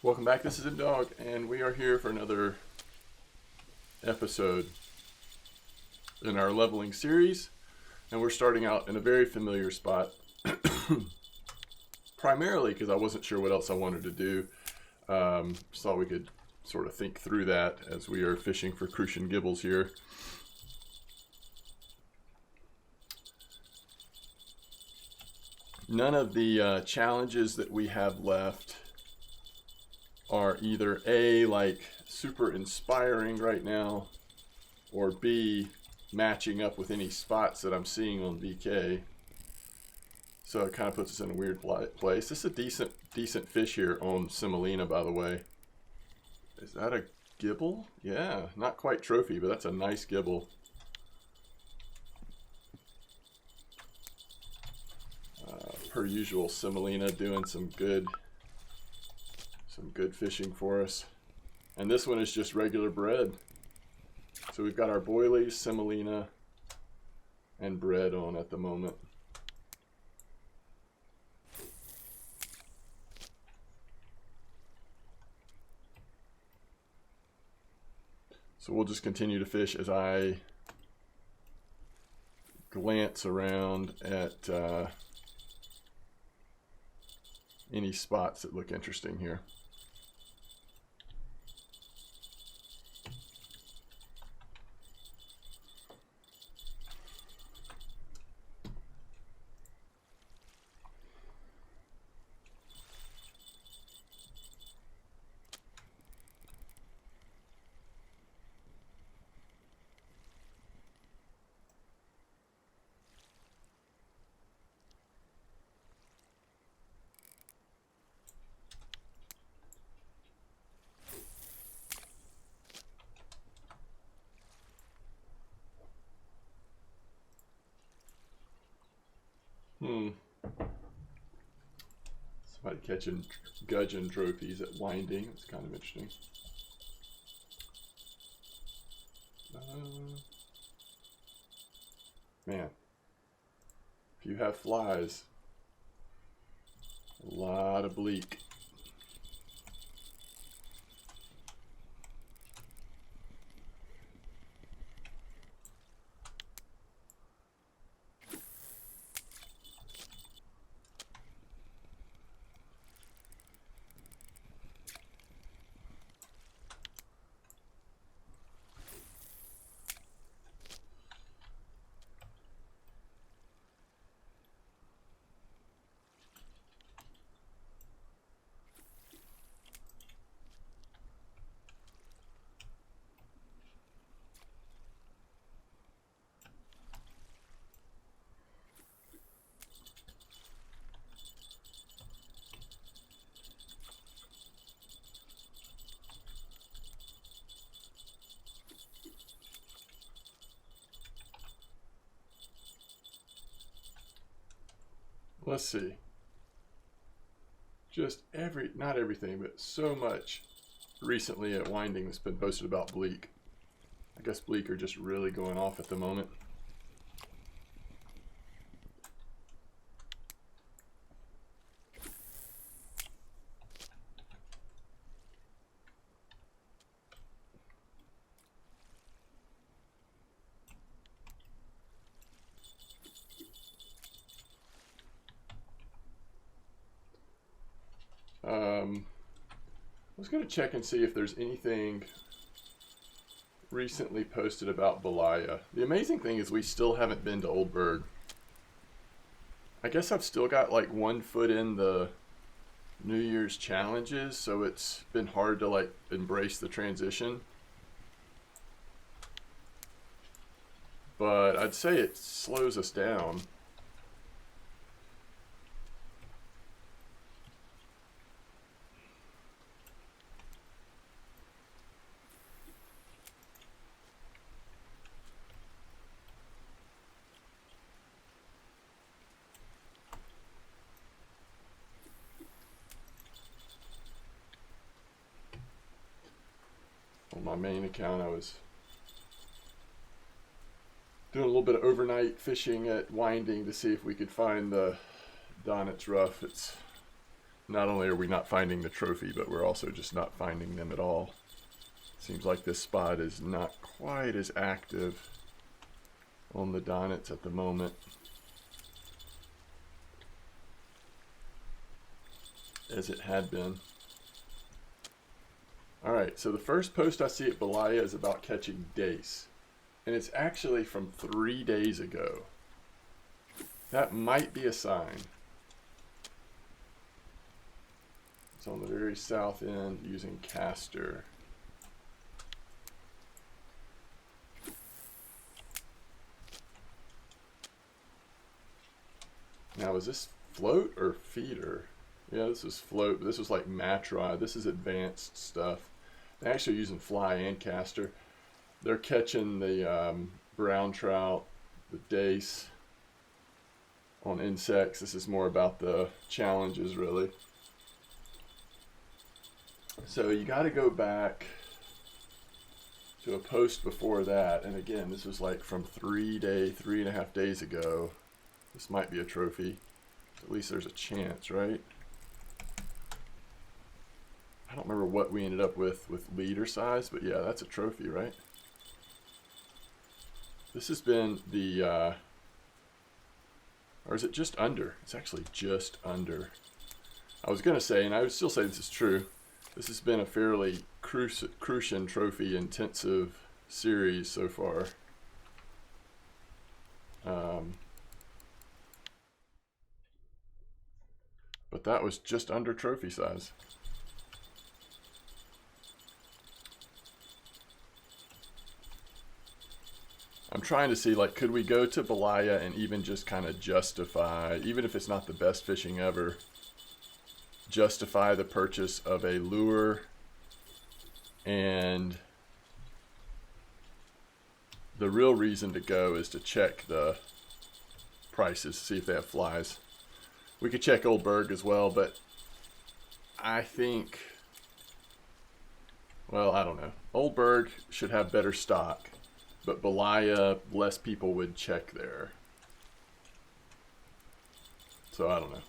Welcome back. This is MDawg, and we are here for another episode in our leveling series. And we're starting out in a very familiar spot, primarily because I wasn't sure what else I wanted to do. Just thought we could sort of think through that as we are fishing for crucian gibbles here. None of the challenges that we have left are either A, like super inspiring right now, or B, matching up with any spots that I'm seeing on VK. So it kind of puts us in a weird place. This is a decent fish here on Semolina, by the way. Is that a gibble? Yeah, not quite trophy, but that's a nice gibble. Per usual, Semolina doing some good fishing for us. And this one is just regular bread. So we've got our boilies, semolina, and bread on at the moment. So we'll just continue to fish as I glance around at any spots that look interesting here. Somebody catching gudgeon trophies at winding. It's kind of interesting. Man, if you have flies, a lot of bleak. Let's see. Just not everything, but so much recently at winding that's been posted about bleak. I guess bleak are just really going off at the moment. I was going to check and see if there's anything recently posted about Belaya. The amazing thing is we still haven't been to Old Bird. I guess I've still got like 1 foot in the New Year's challenges, so it's been hard to like embrace the transition. But I'd say it slows us down. On my main account, I was doing a little bit of overnight fishing at winding to see if we could find the Donit's Rough. It's not only are we not finding the trophy, but we're also just not finding them at all. Seems like this spot is not quite as active on the Donnets at the moment as it had been. Alright, so the first post I see at Belaya is about catching dace. And it's actually from 3 days ago. That might be a sign. It's on the very south end using caster. Now, is this float or feeder? Yeah, this is float. This was like match rod. This is advanced stuff. They're actually using fly and caster. They're catching the brown trout, the dace on insects. This is more about the challenges, really. So you got to go back to a post before that. And again, this was like from 3.5 days ago. This might be a trophy. At least there's a chance, right? I don't remember what we ended up with leader size, but yeah, that's a trophy, right? This has been the, or is it just under? It's actually just under. I was going to say, and I would still say this is true, this has been a fairly Crucian trophy intensive series so far. But that was just under trophy size. I'm trying to see, like, could we go to Belaya and even just kind of justify, even if it's not the best fishing ever, justify the purchase of a lure and the real reason to go is to check the prices, see if they have flies. We could check Old Berg as well, but I think, well, I don't know. Old Berg should have better stock, but Belaya, less people would check there. So I don't know.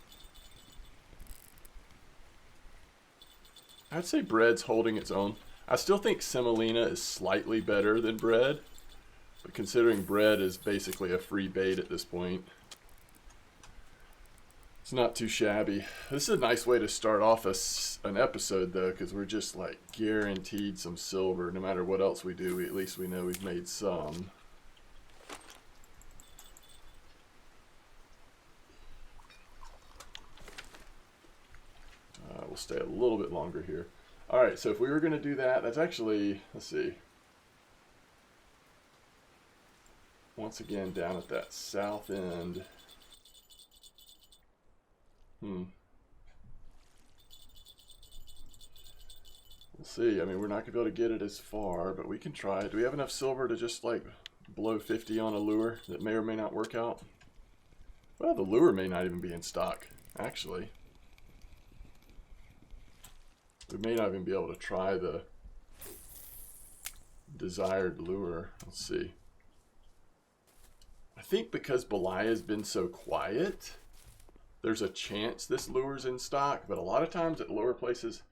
I'd say bread's holding its own. I still think semolina is slightly better than bread, but considering bread is basically a free bait at this point, it's not too shabby. This is a nice way to start off an episode, though, because we're just like guaranteed some silver. No matter what else we do, at least we know we've made some. We'll stay a little bit longer here. All right, so if we were going to do that, that's actually, let's see. Once again, down at that south end. We'll see. I mean, we're not going to be able to get it as far, but we can try. Do we have enough silver to just like blow 50 on a lure that may or may not work out? Well, the lure may not even be in stock, actually. We may not even be able to try the desired lure. Let's see. I think because Belaya has been so quiet, there's a chance this lure's in stock, but a lot of times at lower places,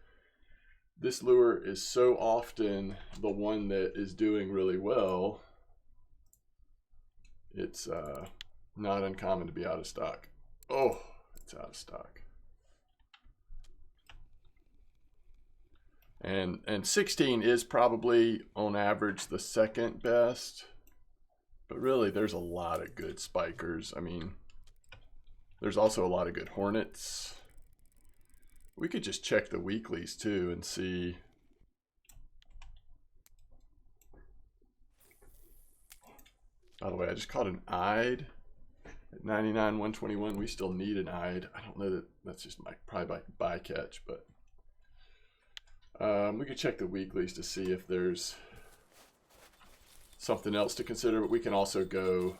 this lure is so often the one that is doing really well, it's not uncommon to be out of stock. Oh, it's out of stock. And 16 is probably on average the second best, but really there's a lot of good spikers. I mean, there's also a lot of good hornets. We could just check the weeklies too and see. By the way, I just caught an eyed at 99, 121. We still need an eyed. I don't know that that's just my probably bycatch, but we could check the weeklies to see if there's something else to consider, but we can also go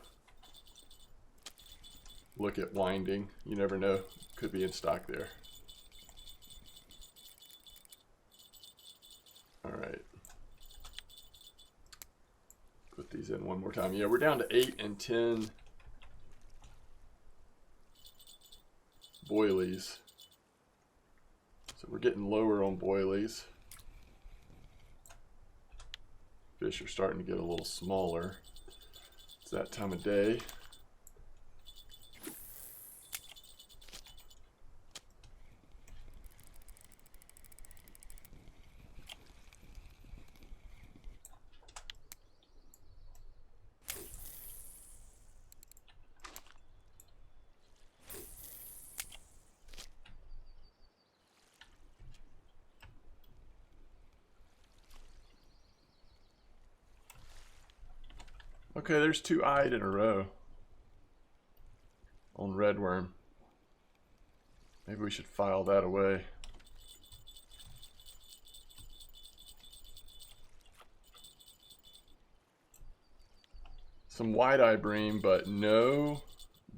look at winding. You never know, could be in stock there. All right, put these in one more time. Yeah, we're down to 8 and 10 boilies. we're getting lower on boilies. Fish are starting to get a little smaller. It's that time of day. Okay, there's 2 eyed in a row on redworm. Maybe we should file that away. Some wide-eye bream, but no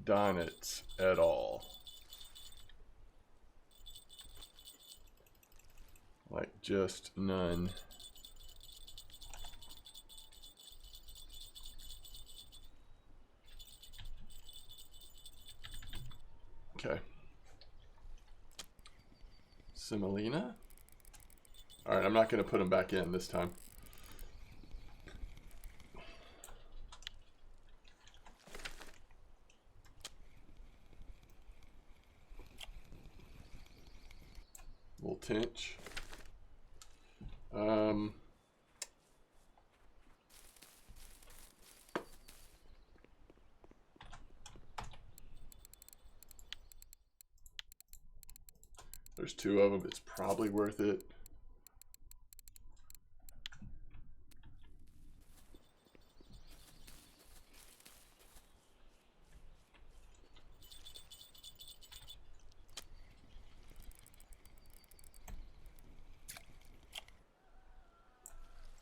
donnets at all. Like just none. Okay. Semolina. All right, I'm not going to put them back in this time. Little tinge. There's 2 of them. It's probably worth it.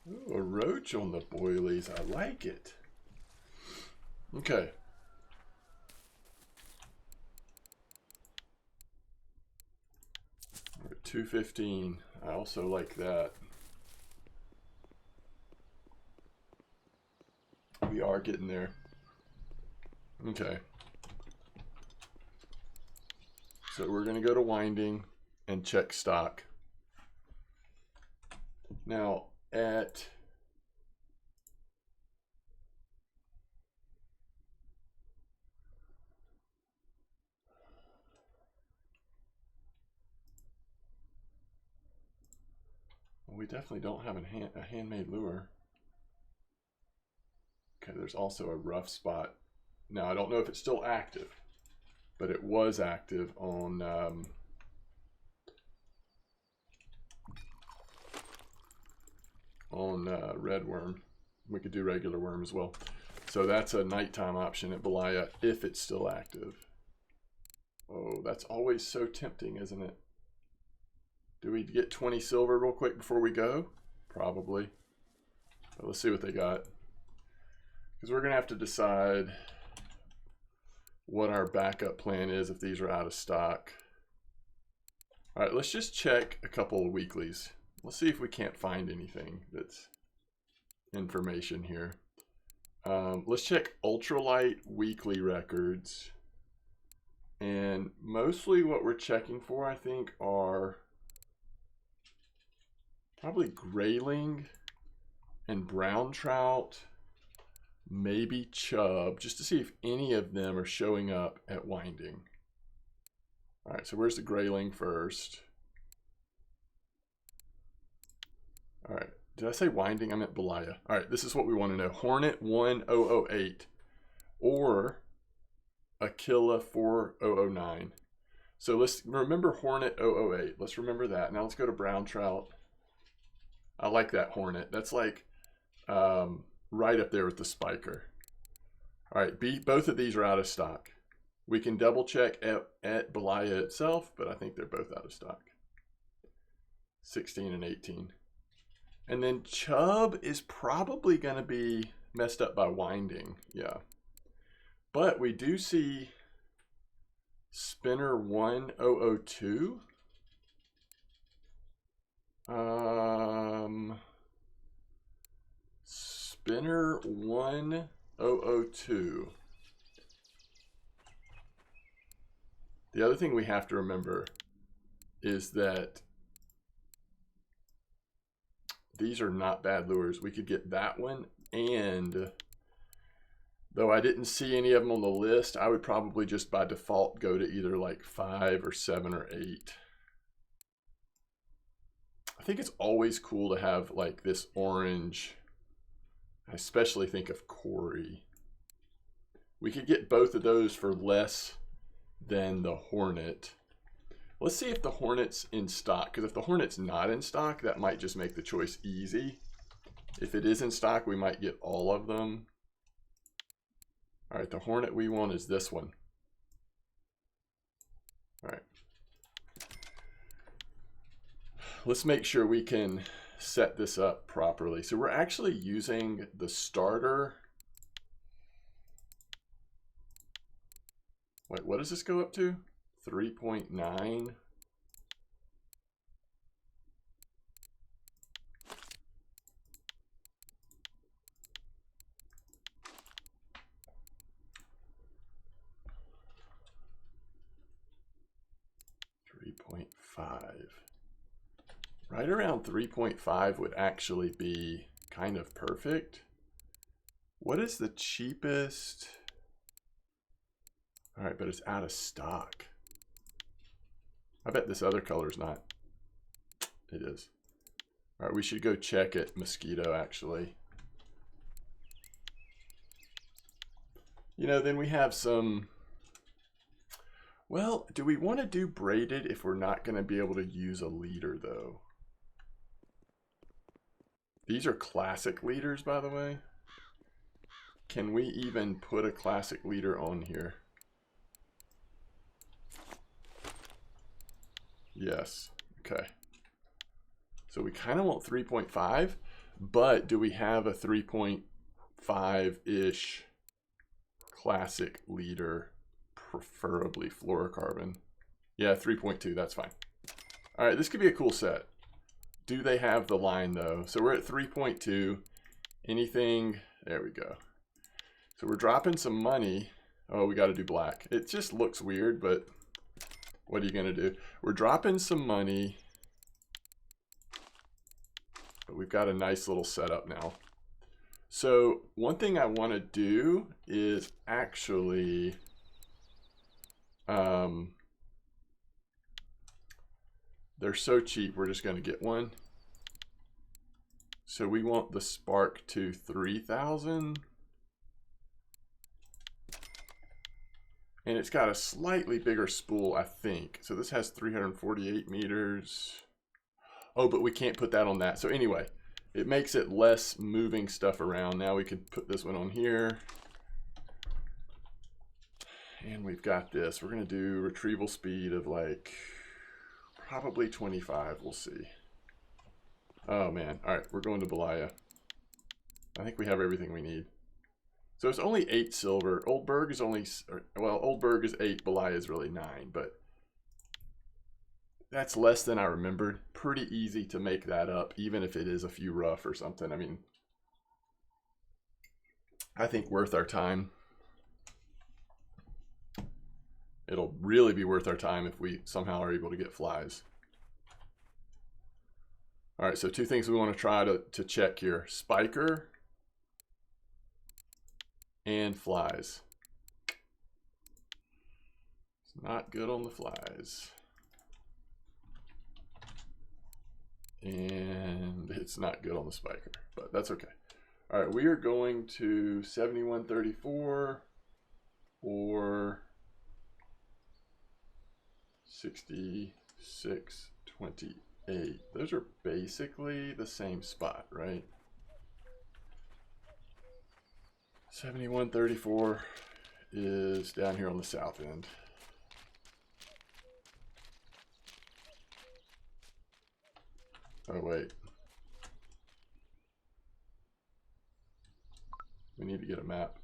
Ooh, a roach on the boilies. I like it. Okay. We're at 215. I also like that. We are getting there. Okay. So we're going to go to winding and check stock. Now at we definitely don't have a handmade lure. Okay, there's also a rough spot. Now I don't know if it's still active, but it was active on redworm. We could do regular worm as well. So that's a nighttime option at Belaya if it's still active. Oh, that's always so tempting, isn't it? Do we get 20 silver real quick before we go? Probably. But let's see what they got. Because we're going to have to decide what our backup plan is if these are out of stock. All right, let's just check a couple of weeklies. Let's see if we can't find anything that's information here. Let's check ultralight weekly records. And mostly what we're checking for, I think, are probably grayling and brown trout, maybe chub, just to see if any of them are showing up at winding. All right, so where's the grayling first? All right, did I say winding? I meant Belaya. All right, this is what we want to know. Hornet 1008 or Aquila 4009. So let's remember Hornet 008. Let's remember that. Now let's go to brown trout. I like that Hornet. That's like right up there with the spiker. All right, both of these are out of stock. We can double check at Belaya itself, but I think they're both out of stock. 16 and 18. And then chub is probably going to be messed up by winding. Yeah. But we do see Spinner 1002. Spinner 1002. The other thing we have to remember is that these are not bad lures. We could get that one, and though I didn't see any of them on the list, I would probably just by default go to either like 5 or 7 or 8. I think it's always cool to have like this orange. I especially think of Corey. We could get both of those for less than the Hornet. Let's see if the Hornet's in stock, because if the Hornet's not in stock, that might just make the choice easy. If it is in stock, we might get all of them. All right, the Hornet we want is this one. All right. Let's make sure we can set this up properly. So we're actually using the starter. Wait, what does this go up to? 3.9. Right around 3.5 would actually be kind of perfect. What is the cheapest? All right, but it's out of stock. I bet this other color's not. It is. All right, we should go check at Mosquito actually. You know, then we have some. Well, do we want to do braided if we're not going to be able to use a leader though? These are classic leaders, by the way. Can we even put a classic leader on here? Yes. Okay. So we kind of want 3.5, but do we have a 3.5-ish classic leader, preferably fluorocarbon? Yeah, 3.2, that's fine. All right, this could be a cool set. Do they have the line though? So we're at 3.2. Anything, there we go. So we're dropping some money. Oh, we got to do black. It just looks weird, but what are you gonna do? We're dropping some money, but we've got a nice little setup now. So one thing I want to do is actually, they're so cheap, we're just gonna get one. So we want the Spark to 3,000. And it's got a slightly bigger spool, I think. So this has 348 meters. Oh, but we can't put that on that. So anyway, it makes it less moving stuff around. Now we could put this one on here. And we've got this. We're gonna do retrieval speed of like, probably 25, we'll see. Oh man, all right, we're going to Belaya. I think we have everything we need. So it's only 8 silver. Old Berg is only, well, Old Berg is 8, Belaya is really 9, but that's less than I remembered. Pretty easy to make that up, even if it is a few rough or something. I mean, I think worth our time. It'll really be worth our time if we somehow are able to get flies. All right, so 2 things we want to try to check here. Spiker and flies. It's not good on the flies. And it's not good on the spiker, but that's okay. All right, we are going to 7134 or 6628. Those are basically the same spot, right? 7134 is down here on the south end. Oh, wait. We need to get a map.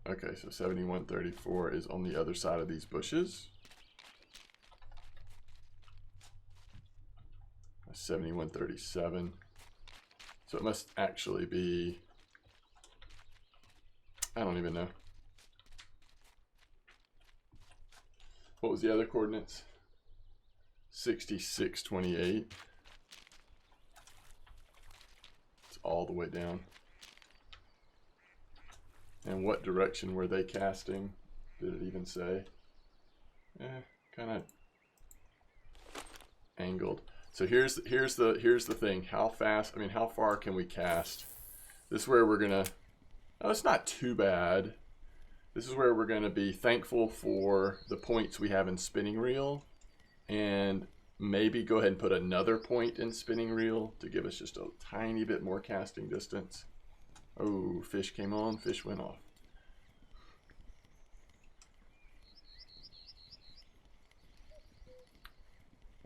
Okay, so 7134 is on the other side of these bushes. 7137. So it must actually be, I don't even know. What was the other coordinates? 6628. all the way down. And what direction were they casting? Did it even say? Kind of angled. So here's the thing. How fast? I mean, how far can we cast? This is where we're gonna. Oh, it's not too bad. This is where we're gonna be thankful for the points we have in spinning reel, and maybe go ahead and put another point in spinning reel to give us just a tiny bit more casting distance. Oh, fish came on, fish went off.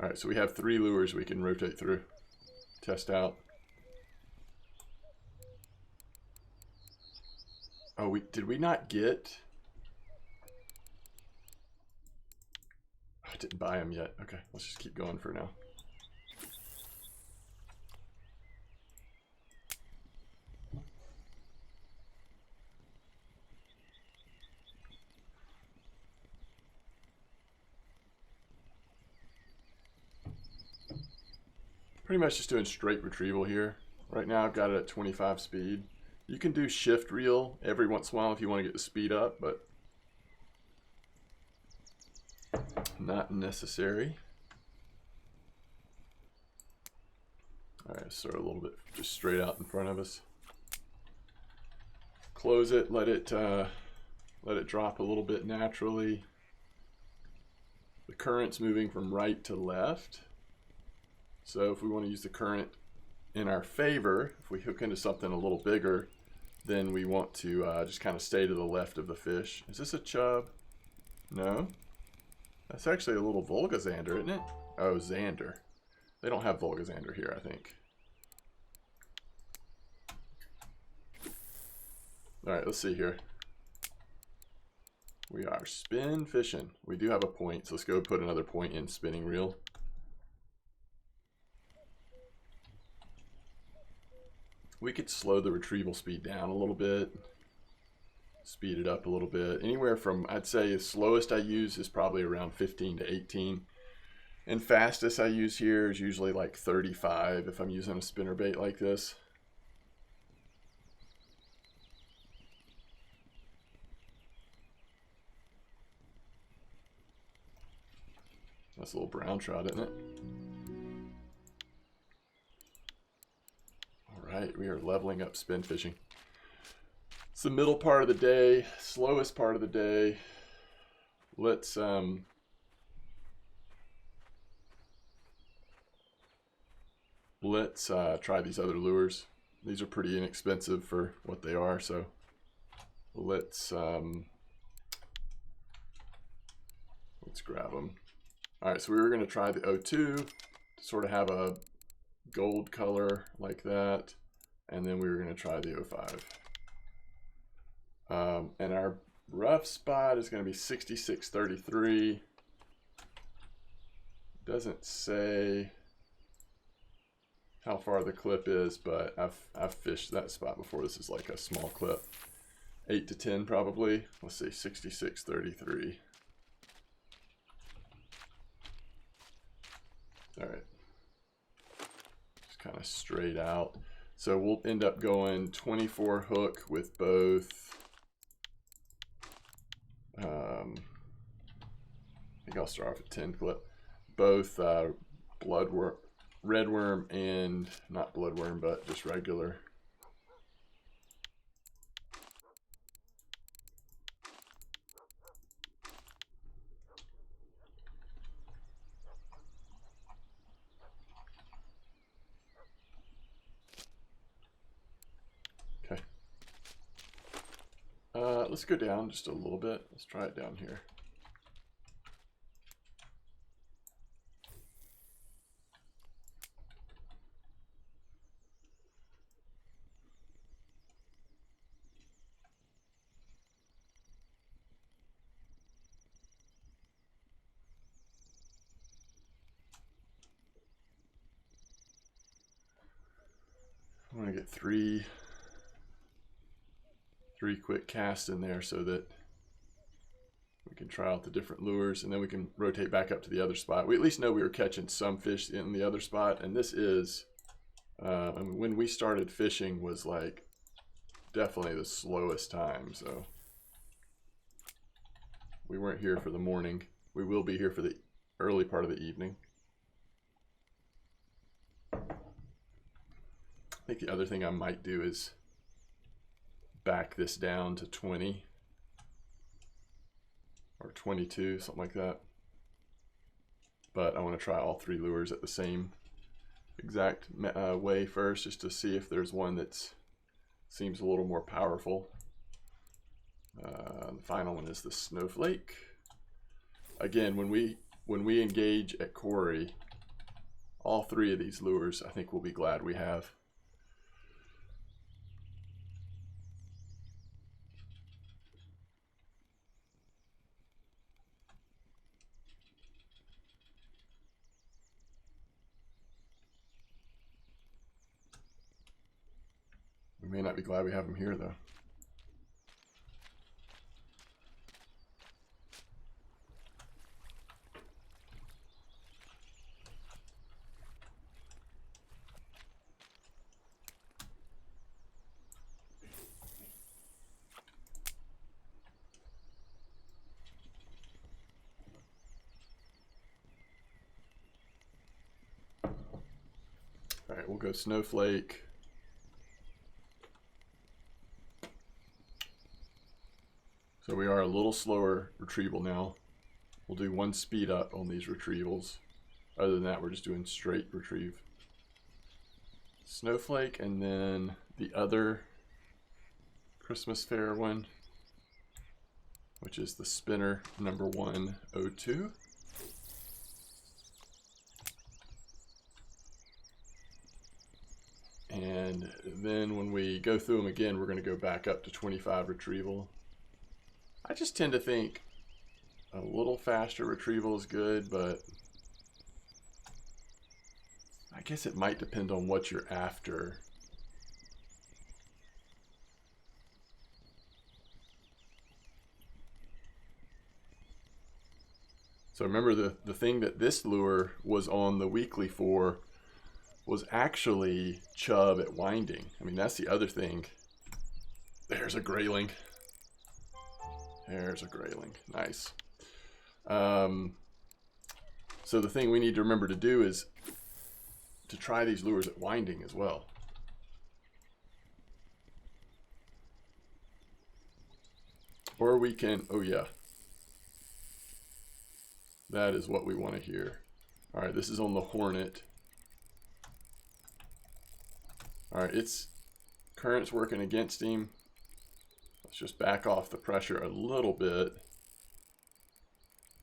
All right, so we have 3 lures we can rotate through, test out. Oh, did we not get? I didn't buy them yet. Okay, let's just keep going for now. Pretty much just doing straight retrieval here. Right now I've got it at 25 speed. You can do shift reel every once in a while if you want to get the speed up, but not necessary. All right, start a little bit just straight out in front of us. Close it, let it drop a little bit naturally. The current's moving from right to left. So if we want to use the current in our favor, if we hook into something a little bigger, then we want to just kind of stay to the left of the fish. Is this a chub? No. That's actually a little Volgazander, isn't it? Oh, Zander. They don't have Volgazander here, I think. All right, let's see here. We are spin fishing. We do have a point, so let's go put another point in spinning reel. We could slow the retrieval speed down a little bit, speed it up a little bit. Anywhere from, I'd say the slowest I use is probably around 15 to 18. And fastest I use here is usually like 35 if I'm using a spinnerbait like this. That's a little brown trout, isn't it? All right, we are leveling up spin fishing. It's the middle part of the day, slowest part of the day. Let's try these other lures. These are pretty inexpensive for what they are, so let's grab them. All right, so we were going to try the O2 to sort of have a gold color like that, and then we were going to try the O5. And our rough spot is going to be 66.33. Doesn't say how far the clip is, but I've fished that spot before. This is like a small clip, 8 to 10 probably. Let's see, 66.33. All right, just kind of straight out. So we'll end up going 24 hook with both. I think I'll start off at 10 clip. Both bloodworm, redworm, and not bloodworm, but just regular. Okay. Let's go down just a little bit. Let's try it down here. I want to get three quick casts in there so that we can try out the different lures, and then we can rotate back up to the other spot. We at least know we were catching some fish in the other spot, and this is I mean, when we started fishing was like definitely the slowest time, so we weren't here for the morning. We will be here for the early part of the evening. I think the other thing I might do is back this down to 20 or 22, something like that. But I want to try all three lures at the same exact way first, just to see if there's one that seems a little more powerful. The final one is the snowflake. Again, when we engage at Quarry, all three of these lures I think we'll be glad we have. We may not be glad we have them here though. All right, we'll go snowflake. So we are a little slower retrieval now. We'll do one speed up on these retrievals. Other than that, we're just doing straight retrieve. Snowflake, and then the other Christmas Fair one, which is the spinner number 102. And then when we go through them again, we're going to go back up to 25 retrieval. I just tend to think a little faster retrieval is good, but I guess it might depend on what you're after. So remember, the thing that this lure was on the weekly for was actually chub at winding. I mean, that's the other thing. There's a grayling. There's a grayling. Nice. So the thing we need to remember to do is to try these lures at winding as well. Or we can, oh yeah. That is what we want to hear. All right, this is on the Hornet. All right, its current's working against him. Let's just back off the pressure a little bit.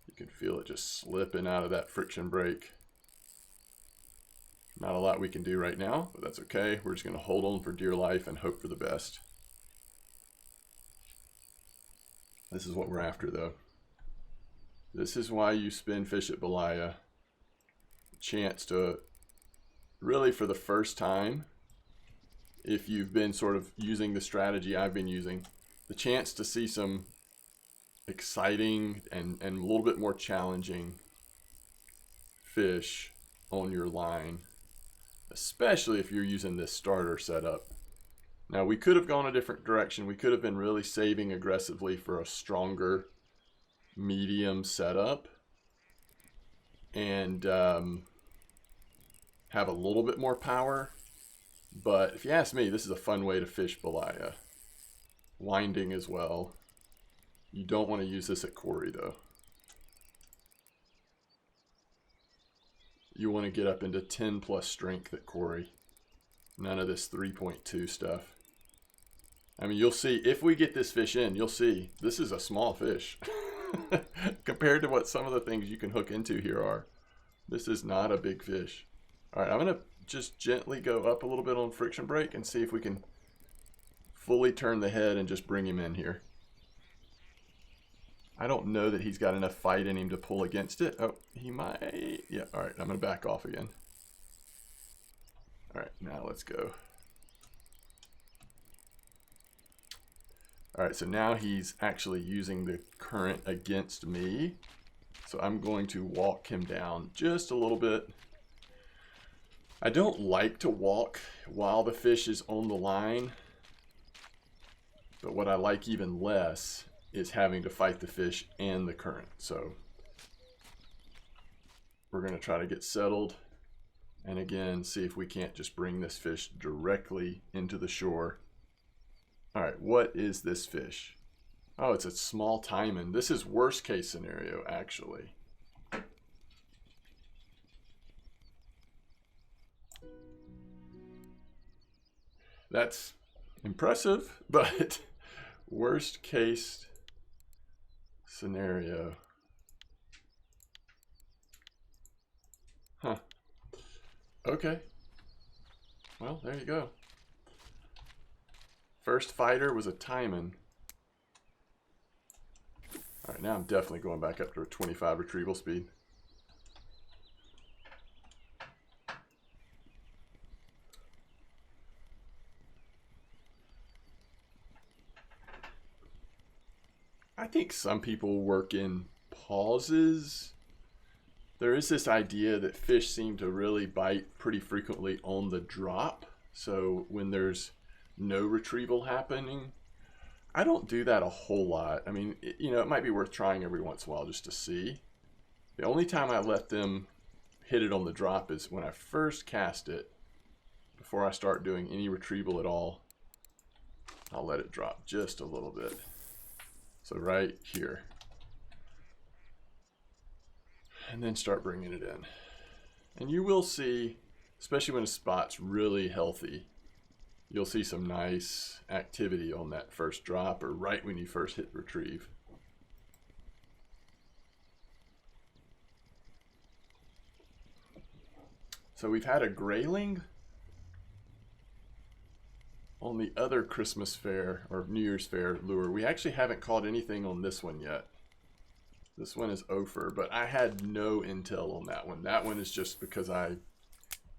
You can feel it just slipping out of that friction brake. Not a lot we can do right now, but that's okay. We're just going to hold on for dear life and hope for the best. This is what we're after, though. This is why you spin fish at Belaya. Chance to really, for the first time, if you've been sort of using the strategy I've been using, the chance to see some exciting and a little bit more challenging fish on your line, especially if you're using this starter setup. Now, we could have gone a different direction. We could have been really saving aggressively for a stronger medium setup and have a little bit more power. But if you ask me, this is a fun way to fish Belaya. Winding as well. You don't want to use this at Quarry though. You want to get up into 10 plus strength at Quarry. None of this 3.2 stuff. I mean, you'll see, if we get this fish in, you'll see, this is a small fish. Compared to what some of the things you can hook into here are. This is not a big fish. All right, I'm going to just gently go up a little bit on friction brake and see if we can fully turn the head and just bring him in here. I don't know that he's got enough fight in him to pull against it. Oh, he might. Yeah, all right, I'm going to back off again. All right, now let's go. All right, so now he's actually using the current against me. So I'm going to walk him down just a little bit. I don't like to walk while the fish is on the line, but what I like even less is having to fight the fish and the current. So we're going to try to get settled and again see if we can't just bring this fish directly into the shore. All right, what is this fish? Oh, it's a small taimen. This is worst case scenario, actually. That's impressive, but worst case scenario. Huh. Okay. Well, there you go. First fighter was a taimen. All right, now I'm definitely going back up to a 25 retrieval speed. I think some people work in pauses. There is this idea that fish seem to really bite pretty frequently on the drop. So when there's no retrieval happening, I don't do that a whole lot. I mean, it might be worth trying every once in a while just to see. The only time I let them hit it on the drop is when I first cast it. Before I start doing any retrieval at all, I'll let it drop just a little bit. So right here. And then start bringing it in. And you will see, especially when a spot's really healthy, you'll see some nice activity on that first drop or right when you first hit retrieve. So we've had a grayling on the other Christmas fair or New Year's fair lure. We actually haven't caught anything on this one yet. This one is Ophir, but I had no intel on that one. That one is just because I,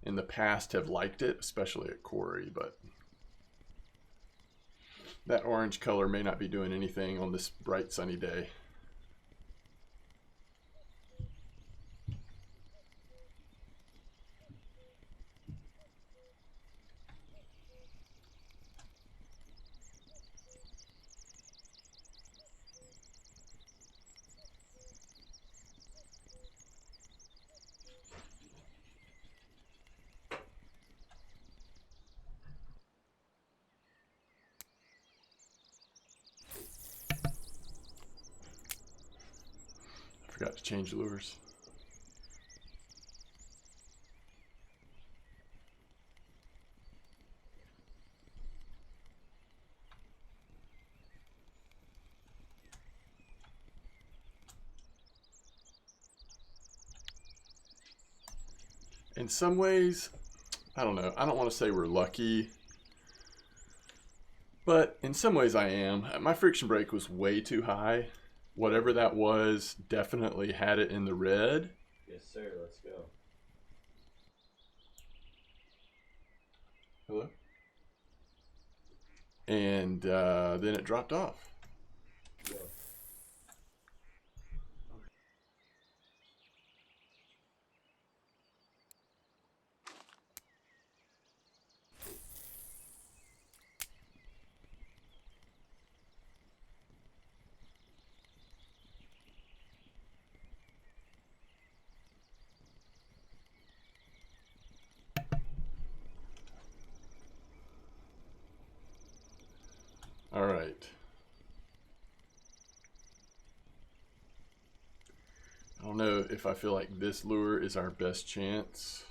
in the past, have liked it, especially at Quarry, but that orange color may not be doing anything on this bright sunny day. Forgot to change lures. In some ways, I don't know. I don't want to say we're lucky, but in some ways I am. My friction brake was way too high. Whatever that was, definitely had it in the red. Yes, sir. Let's go. Hello? And then it dropped off. Go. All right. I don't know if I feel like this lure is our best chance.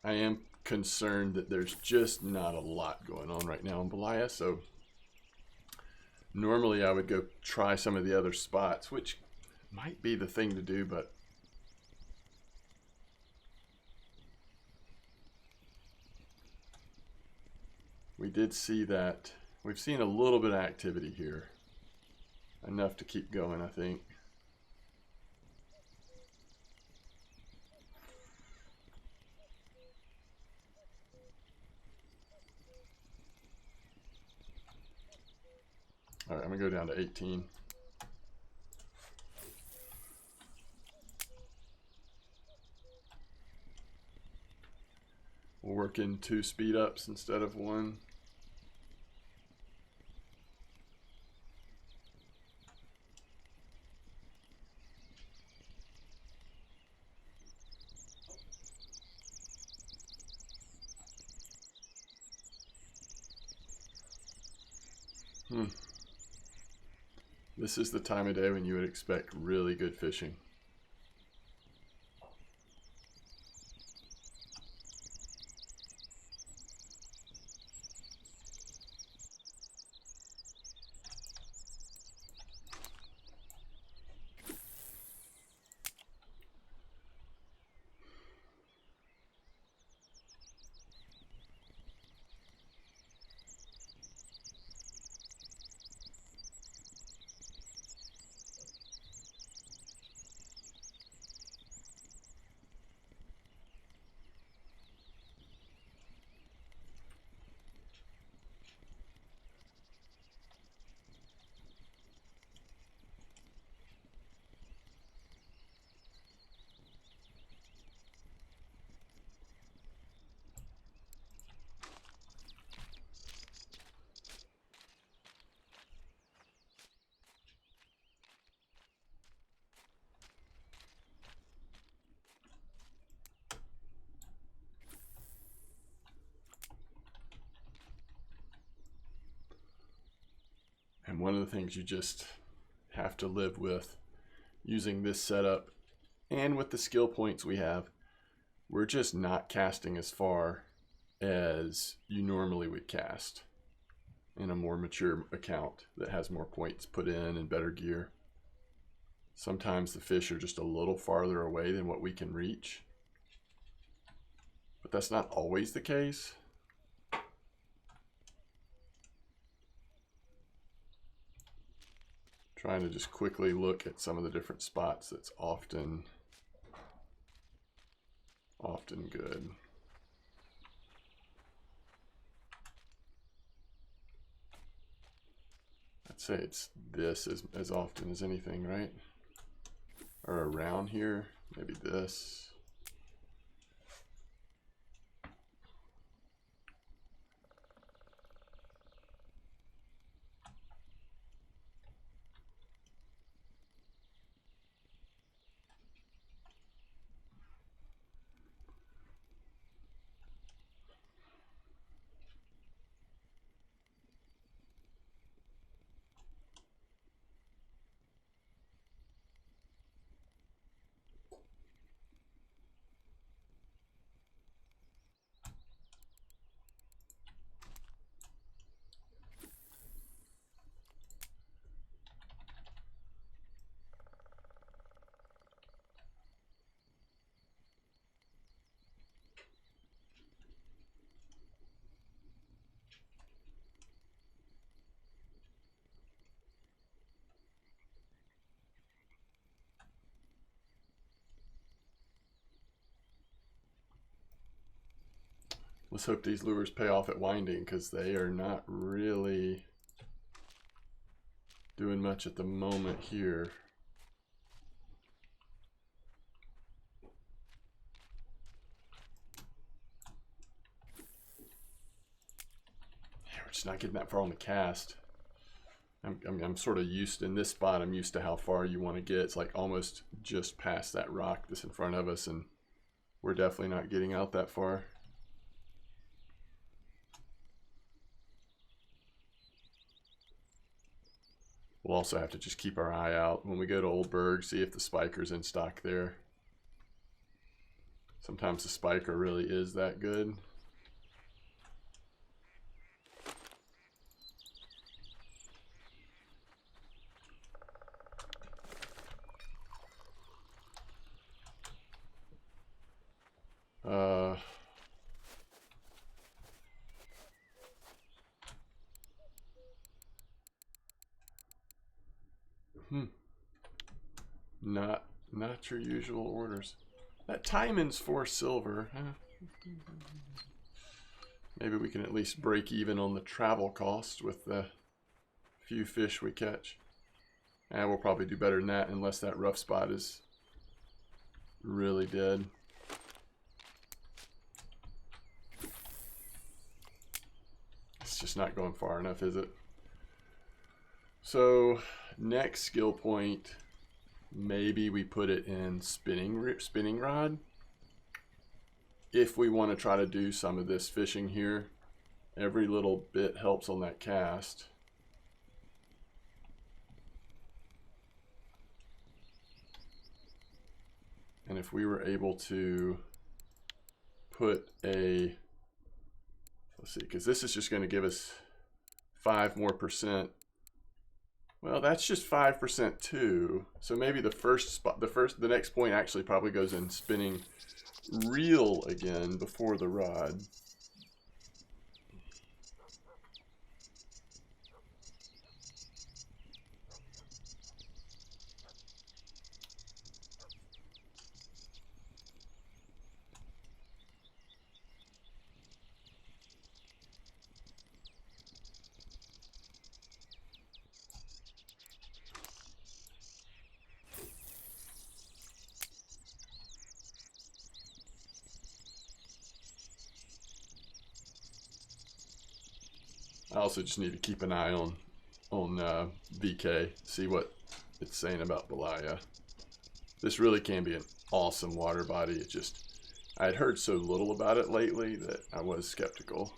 I am concerned that there's just not a lot going on right now in Belaya, so normally I would go try some of the other spots, which might be the thing to do, but we did see that. We've seen a little bit of activity here. Enough to keep going, I think. All right, I'm gonna go down to 18. We'll work in 2 speed ups instead of 1. This is the time of day when you would expect really good fishing. And one of the things you just have to live with using this setup and with the skill points we have, we're just not casting as far as you normally would cast in a more mature account that has more points put in and better gear. Sometimes the fish are just a little farther away than what we can reach, but that's not always the case. Trying to just quickly look at some of the different spots that's often good. I'd say it's this as often as anything, right? Or around here, maybe this. Let's hope these lures pay off at winding, because they are not really doing much at the moment here. Yeah, we're just not getting that far on the cast. I'm sort of used in this spot. I'm used to how far you want to get. It's like almost just past that rock that's in front of us, and we're definitely not getting out that far. We'll also have to just keep our eye out when we go to Oldberg, see if the spiker's in stock there. Sometimes the spiker really is that good. Not your usual orders. That Timon's 4 silver. Maybe we can at least break even on the travel cost with the few fish we catch. And we'll probably do better than that unless that rough spot is really dead. just not going far enough, is it? So next skill point, maybe we put it in spinning rod. If we want to try to do some of this fishing here, every little bit helps on that cast. And if we were able to put a, let's see, because this is just going to give us 5% more. Well, that's just 5% too. So maybe the next point actually probably goes in spinning reel again before the rod. I also just need to keep an eye on VK, see what it's saying about Belaya. This really can be an awesome water body. It just, I had heard so little about it lately that I was skeptical.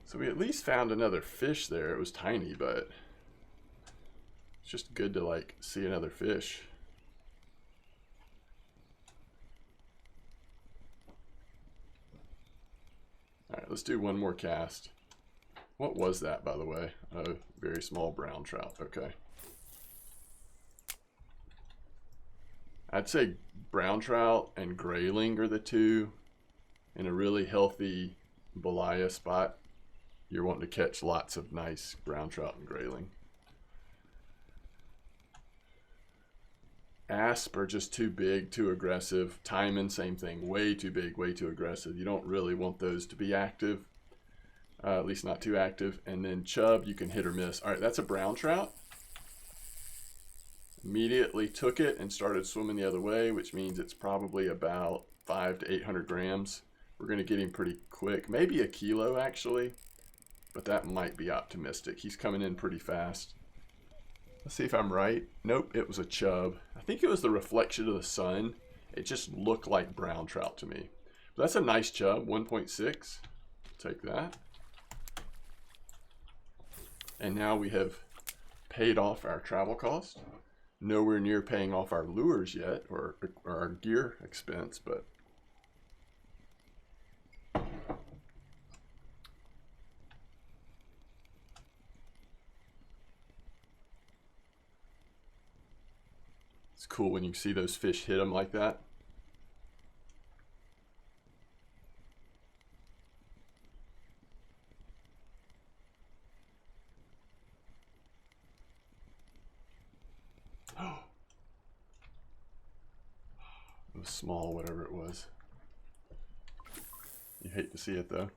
So we at least found another fish there. It was tiny, but it's just good to like see another fish. All right, let's do one more cast. What was that, by the way? A very small brown trout. Okay. I'd say brown trout and grayling are the two in a really healthy Belaya spot. You're wanting to catch lots of nice brown trout and grayling. Asp are just too big, too aggressive. Taimen, same thing, way too big, way too aggressive. You don't really want those to be active, at least not too active. And then chub, you can hit or miss. All right, that's a brown trout. Immediately took it and started swimming the other way, which means it's probably about 500 to 800 grams. We're gonna get him pretty quick, maybe a kilo actually. But that might be optimistic. He's coming in pretty fast. Let's see if I'm right. Nope, it was a chub. I think it was the reflection of the sun. It just looked like brown trout to me. But that's a nice chub, 1.6. Take that. And now we have paid off our travel cost. Nowhere near paying off our lures yet, or our gear expense, but it's cool when you see those fish hit them like that. It was small, whatever it was. You hate to see it though.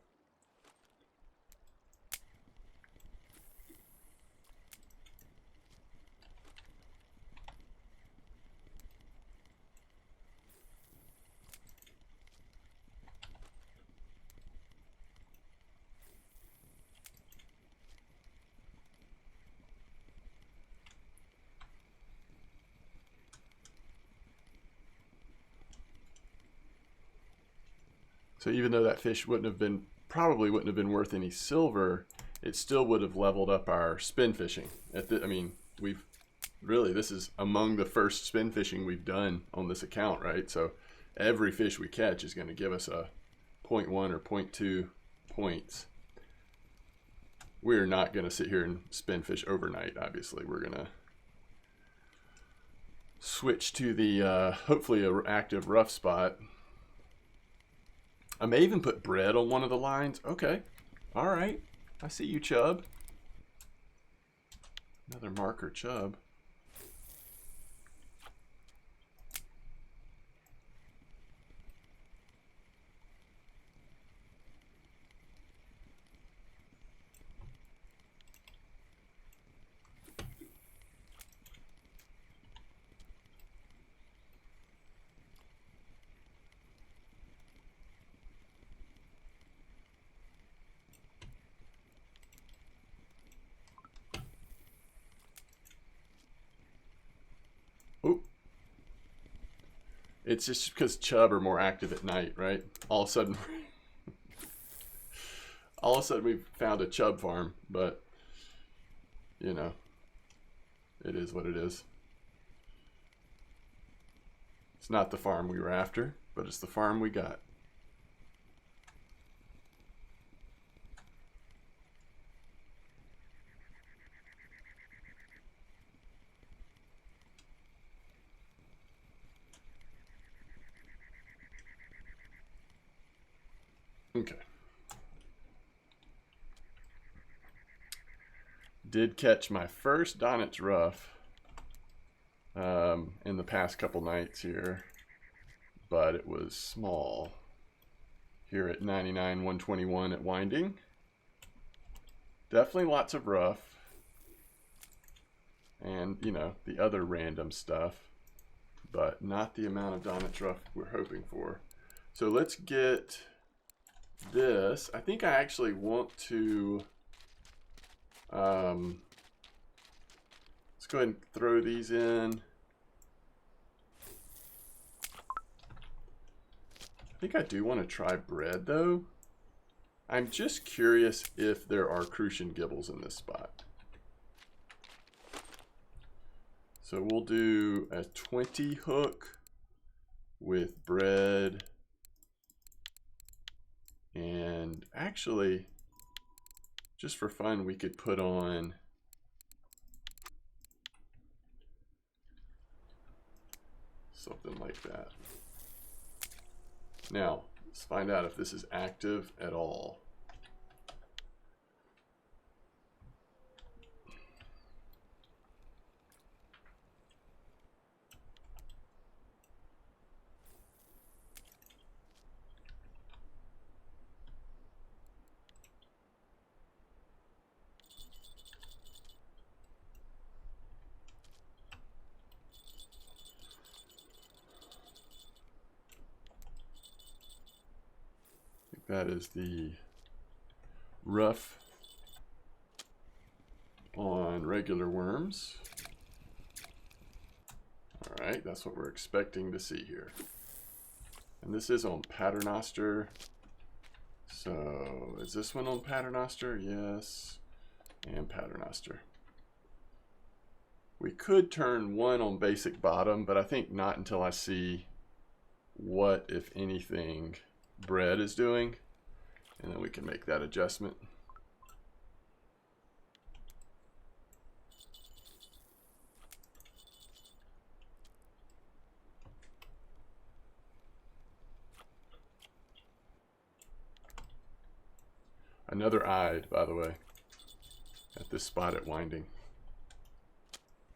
So even though that fish probably wouldn't have been worth any silver, it still would have leveled up our spin fishing. I mean, this is among the first spin fishing we've done on this account, right? So every fish we catch is going to give us a 0.1 or 0.2 points. We're not going to sit here and spin fish overnight, obviously. We're going to switch to the, hopefully, an active rough spot. I may even put bread on one of the lines. Okay. All right. I see you, Chub. Another marker, Chub. Oh. It's just because Chub are more active at night, right? All of a sudden, we've found a Chub farm, but you know, it is what it is. It's not the farm we were after, but it's the farm we got. Okay. Did catch my first Donit's Rough in the past couple nights here, but it was small. Here at 99, 121 at Winding. Definitely lots of rough. And, you know, the other random stuff, but not the amount of Donit's Rough we're hoping for. So let's get this. I think I actually want to let's go ahead and throw these in. I think I do want to try bread though. I'm just curious if there are crucian gibbles in this spot. So we'll do a 20 hook with bread. And actually, just for fun, we could put on something like that. Now, let's find out if this is active at all. That is the rough on regular worms. All right, that's what we're expecting to see here. And this is on Paternoster. So is this one on Paternoster? Yes, and Paternoster. We could turn one on basic bottom, but I think not until I see what, if anything, bread is doing, and then we can make that adjustment. Another eyed, by the way, at this spot at Winding.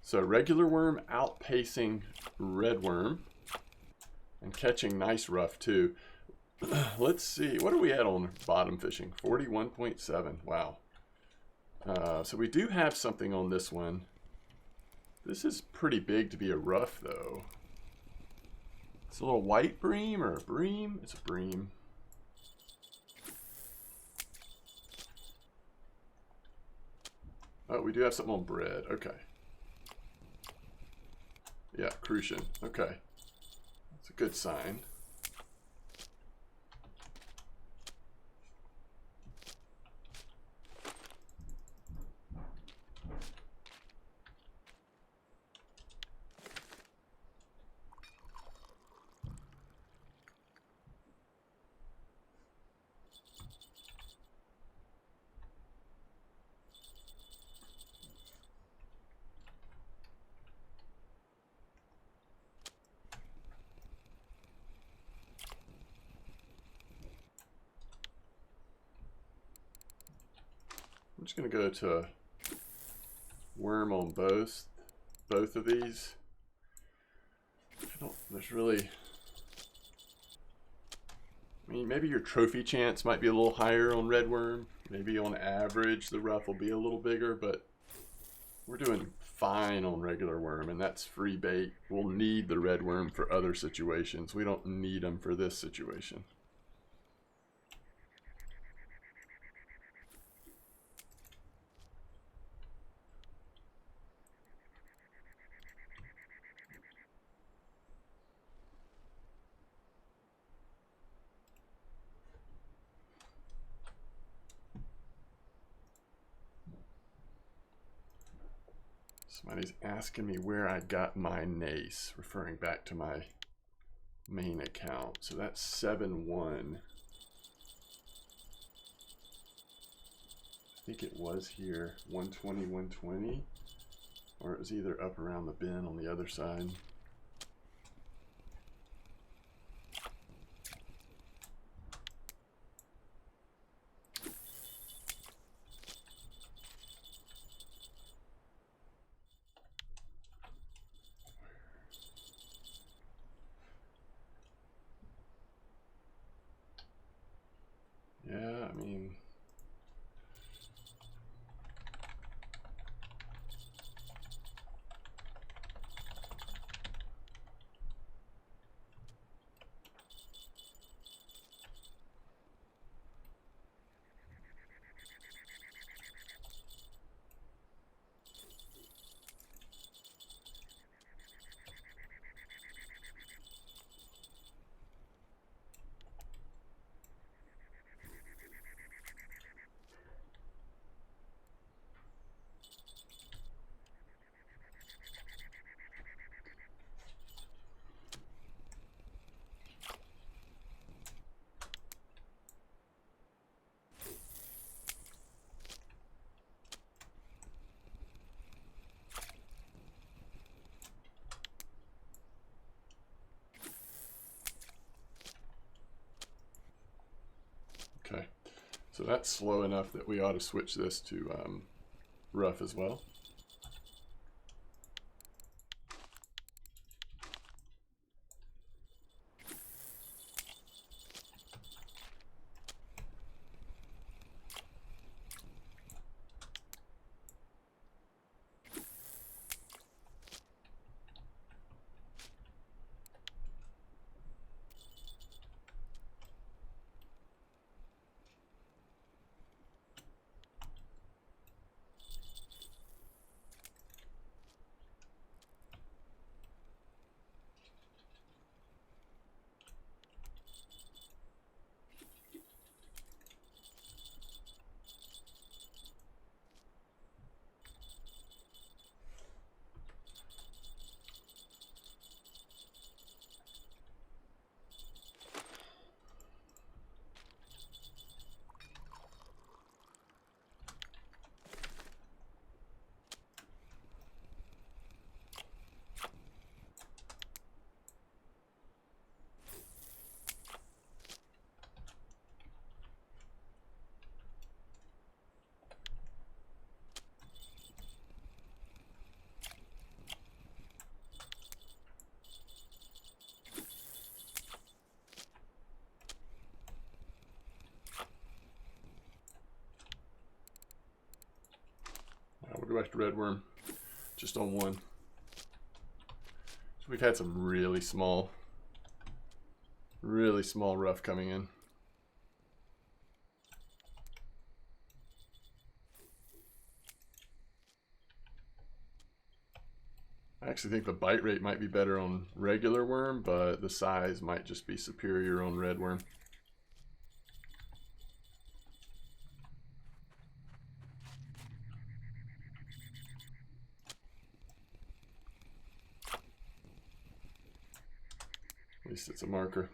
So regular worm outpacing red worm and catching nice rough too. Let's see, what are we at on bottom fishing? 41.7. Wow. So we do have something on this one. This is pretty big to be a rough though. It's a little white bream or a bream? It's a bream. Oh, we do have something on bread. Okay. Yeah, crucian. Okay. That's a good sign. just going to go to worm on both of these. There's really, I mean, maybe your trophy chance might be a little higher on red worm. Maybe on average the rough will be a little bigger, but we're doing fine on regular worm, and that's free bait. We'll need the red worm for other situations. We don't need them for this situation. Somebody's asking me where I got my NACE, referring back to my main account. So that's 7-1. I think it was here, 120, 120. Or it was either up around the bin on the other side. Yeah, I mean, okay. So that's slow enough that we ought to switch this to rough as well. We'll go back to red worm, just on one. So we've had some really small rough coming in. I actually think the bite rate might be better on regular worm, but the size might just be superior on red worm. At least it's a marker.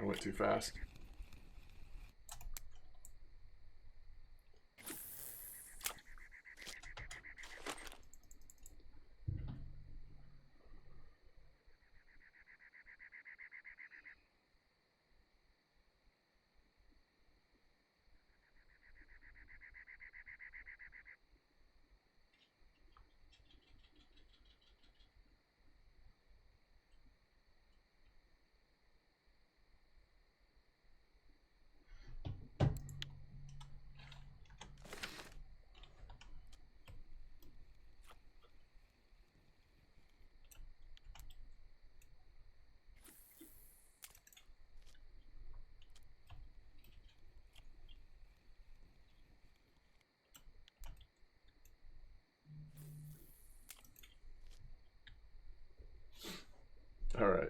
I went too fast. All right.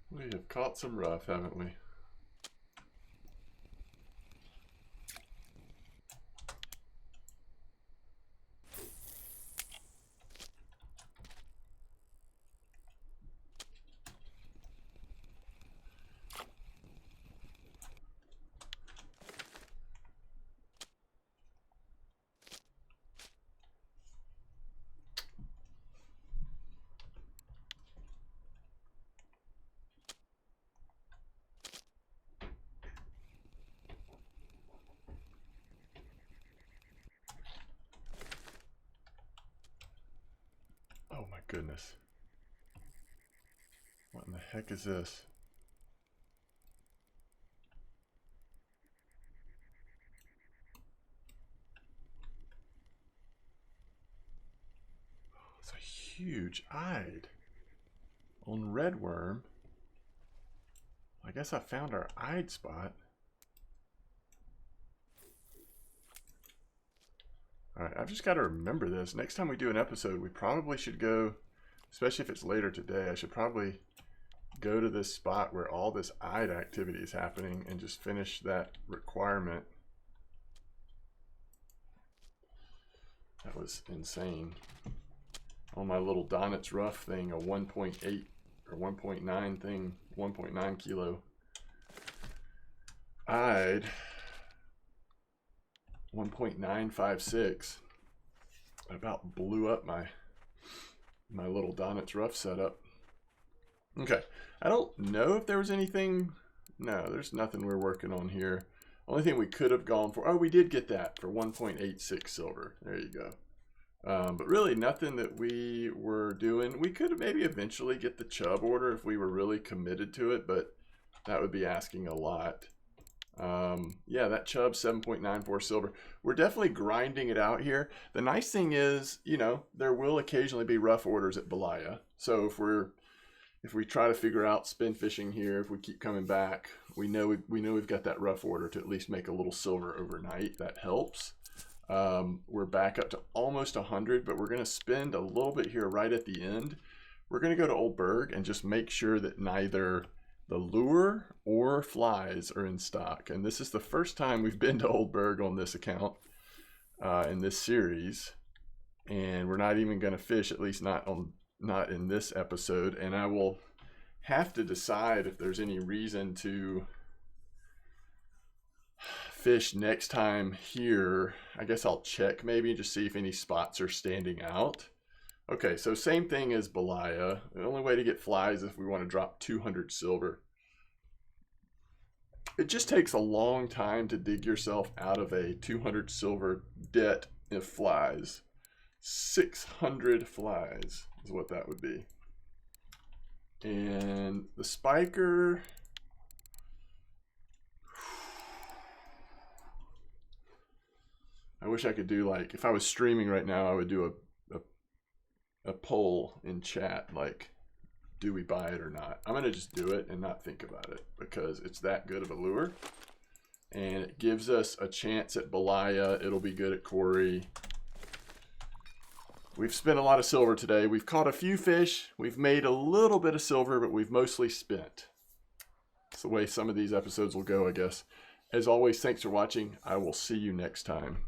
We have caught some rough, haven't we? Oh my goodness. What in the heck is this? It's a huge eyed on red worm. I guess I found our eyed spot. All right, I've just got to remember this. Next time we do an episode, we probably should go, especially if it's later today, I should probably go to this spot where all this eyed activity is happening and just finish that requirement. That was insane. On my little Donit's Rough thing, a 1.8 or 1.9 thing, 1.9 kilo. Eyed 1.956. I about blew up my little Donit's Rough setup. Okay, I don't know if there was anything. No, there's nothing we're working on here. Only thing we could have gone for, oh, we did get that for 1.86 silver. There you go. But really nothing that we were doing. We could maybe eventually get the chub order if we were really committed to it, but that would be asking a lot. Yeah, that chub 7.94 silver. We're definitely grinding it out here. The nice thing is, you know, there will occasionally be rough orders at Belaya. So if we try to figure out spin fishing here, if we keep coming back, we know we've got that rough order to at least make a little silver overnight. That helps. We're back up to almost 100, but we're going to spend a little bit here right at the end. We're going to go to Old Berg and just make sure that neither the lure or flies are in stock. And this is the first time we've been to Old Berg on this account in this series. And we're not even going to fish, at least not in this episode. And I will have to decide if there's any reason to fish next time here. I guess I'll check maybe just see if any spots are standing out. Okay, so same thing as Belaya. The only way to get flies is if we want to drop 200 silver. It just takes a long time to dig yourself out of a 200 silver debt of flies. 600 flies is what that would be. And the spiker, I wish I could do, like, if I was streaming right now, I would do a poll in chat, like, do we buy it or not? I'm gonna just do it and not think about it because it's that good of a lure, and it gives us a chance at Belaya. It'll be good at Corey. We've spent a lot of silver today. We've caught a few fish. We've made a little bit of silver, but we've mostly spent. It's the way some of these episodes will go, I guess. As always, thanks for watching. I will see you next time.